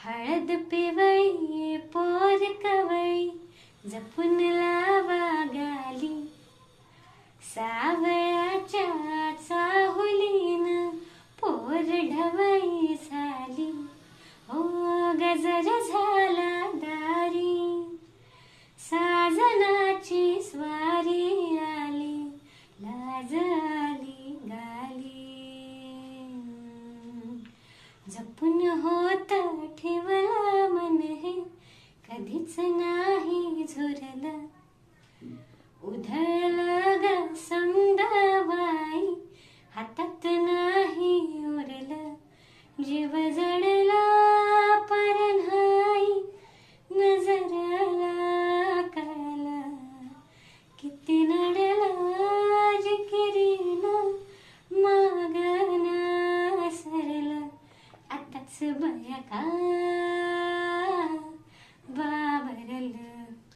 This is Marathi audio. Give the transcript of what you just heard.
हळद पिवळी पोर कवळी जपून लावा गाली, सावळ्याच्या चाहुलीन पोर ढवळी झाली. हो गजर झाला दारी, साजनाची स्वारी आली, लाज आली गाली. जपून होत ठेवला मन हे कधीच नाही झुरलं, उधळलं ग समदाबाई हातात नाही उरलं. जीव जडला पर नाही नजरला कळला, किती नडला जिकिरीनं मागना सरला. आताच बया का